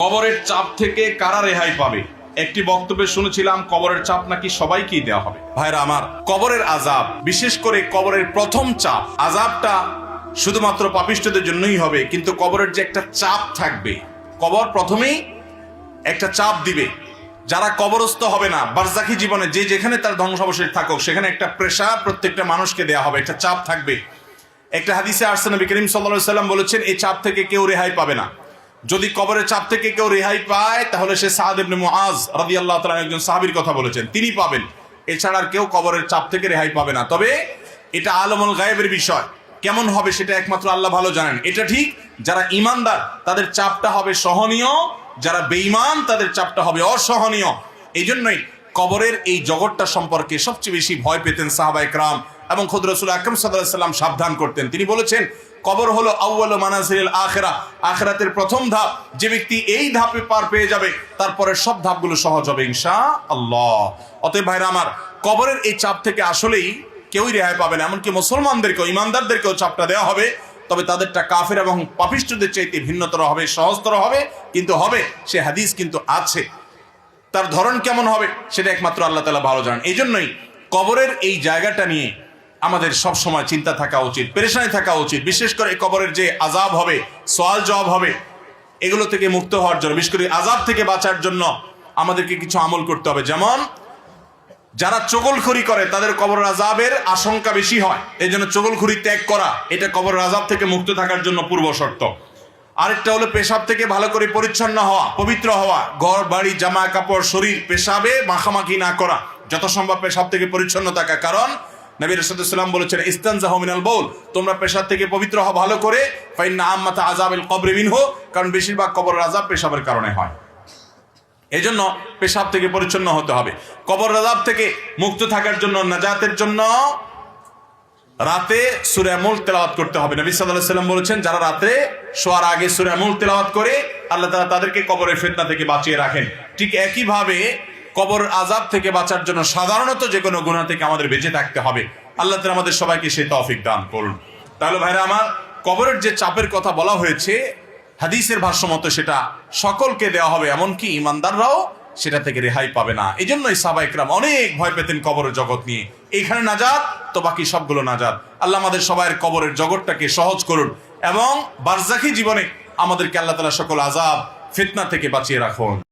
কবরের চাপ থেকে কারা রেহাই পাবে? একটি বক্তব্যে শুনেছিলাম কবরের চাপ নাকি সবাইকেই দেওয়া হবে। ভাইরা আমার, কবরের আযাব, বিশেষ করে কবরের প্রথম চাপ, আযাবটা শুধুমাত্র পাপিষ্ঠদের জন্যই হবে, কিন্তু কবরের যে একটা চাপ থাকবে, কবর প্রথমেই একটা চাপ দিবে। যারা কবরস্থ হবে না, বারজাখী জীবনে যে যেখানে তার ধ্বংসাবশেষ থাকুক, সেখানে একটা প্রেশার প্রত্যেকটা মানুষকে দেয়া হবে, একটা চাপ থাকবে। একটা হাদিসে আসছে, নবী করিম সাল্লাল্লাহু আলাইহি ওয়াসাল্লাম বলেছেন, এই চাপ থেকে কেউ রেহাই পাবে না। যদি কবরের চাপ থেকে কেউ রেহাই পায়, তাহলে সে সাদ ইবনে মুআজ রাদিয়াল্লাহু তাআলা একজন সাহাবীর কথা বলেছেন, তিনি পাবেন। এছাড়া আর কেউ কবরের চাপ থেকে রেহাই পাবে না। তবে এটা আলমুল গায়েবের বিষয়, কেমন হবে সেটা একমাত্র আল্লাহ ভালো জানেন। এটা ঠিক, যারা ঈমানদার তাদের চাপটা হবে সহনীয়, যারা বেঈমান তাদের চাপটা হবে অসহনীয়। এই জন্যই কবরের এই জগৎটা সম্পর্কে সবচেয়ে বেশি ভয় পেতেন সাহাবায়ে কেরাম, এবং খুদ রাসূল আকরাম সাল্লাল্লাহু আলাইহি ওয়াসাল্লাম সাবধান করতেন। তিনি বলেছেন, কবর হলো আউয়ালু মানাজিলিল আখিরা, আখিরাতের প্রথম ধাপ। যে ব্যক্তি এই ধাপে পার পেয়ে যাবে, তারপরে সব ধাপগুলো সহজ হবে ইনশাআল্লাহ। অতএব ভাইরা আমার, কবরের এই চাপ থেকে আসলেই কেউই রেহাই পাবে না। এমনকি মুসলমানদেরকেও, ইমানদারদেরকেও চাপটা দেওয়া হবে, তবে তাদেরটা কাফের এবং পাপিষ্ঠদের চাইতে ভিন্নতর হবে, সহজতর হবে, কিন্তু হবে। সে হাদিস কিন্তু আছে, তার ধরন কেমন হবে সেটা একমাত্র আল্লাহ তাআলা ভালো জানেন। এই জন্যই কবরের এই জায়গাটা নিয়ে আমাদের সব সময় চিন্তা থাকা উচিত, পেরেশানি থাকা উচিত। বিশেষ করে কবরের যে আযাব হবে, সওয়াল জবাব হবে, এগুলো থেকে মুক্ত হওয়ার জন্য, বিশেষ করে আযাব থেকে বাঁচার জন্য আমাদেরকে কিছু আমল করতে হবে। যেমন যারা চগলখড়ি করে, তাদের কবরের আযাবের আশঙ্কা বেশি হয়। এই জন্য চগলখড়ি ত্যাগ করা, এটা কবরের আযাব থেকে মুক্ত থাকার জন্য পূর্ব শর্ত। আরেকটা হলো পেশাব থেকে ভালো করে পরিচ্ছন্ন হওয়া, পবিত্র হওয়া। ঘর বাড়ি, জামা কাপড়, শরীর পেশাবে মাখামাখি না করা, যত সম্ভব পেশাব থেকে পরিচ্ছন্ন থাকা। কারণ নবী রাসূলুল্লাহ সাল্লাল্লাহু আলাইহি ওয়াসাল্লাম বলেছেন, ইস্তানজাহু মিনাল বাউল, তোমরা পেশাব থেকে পবিত্র হও ভালো করে। ফাইন্না আম্মাতা আযাবিল কবরি মিনহু, কারণ বেশিরভাগ কবরের আযাব পেশাবের কারণে হয়। এই জন্য পেশাব থেকে পরিচ্ছন্ন হতে হবে। কবর আযাব থেকে মুক্ত থাকার জন্য, নাজাতের জন্য রাতে সূরা মুলক তেলাওয়াত করতে হবে। নবী সাল্লাল্লাহু আলাইহি ওয়াসাল্লাম বলেছেন, যারা রাতে শোয়ার আগে সূরা মুলক তেলাওয়াত করে, আল্লাহ তাআলা তাদেরকে কবরের ফিতনা থেকে বাঁচিয়ে রাখেন। ঠিক একইভাবে কবর আযাব থেকে বাঁচার জন্য সাধারণত যে কোনো গুনাহ থেকে আমাদের বেঁচে থাকতে হবে। আল্লাহ তাআলা আমাদের সবাইকে সেই তৌফিক দান করুন। তাহলে ভাইরা আমার, কবরের যে চাপের কথা বলা হয়েছে, হাদিসের ভাষ্যমত সেটা সকলকে দেওয়া হবে, এমনকি ঈমানদাররাও সেটা থেকে রেহাই পাবে না। এই জন্যই সাহাবায়ে কেরাম অনেক ভয় পেতেন কবরের জগৎ নিয়ে। এইখানে নাজাত তো বাকি সবগুলো নাজাত। আল্লাহ আমাদের সবাইয়ের কবরের জগৎটাকে সহজ করুন, এবং বারজাখী জীবনে আমাদেরকে আল্লাহ তাআলা সকল আযাব ফিতনা থেকে বাঁচিয়ে রাখুন।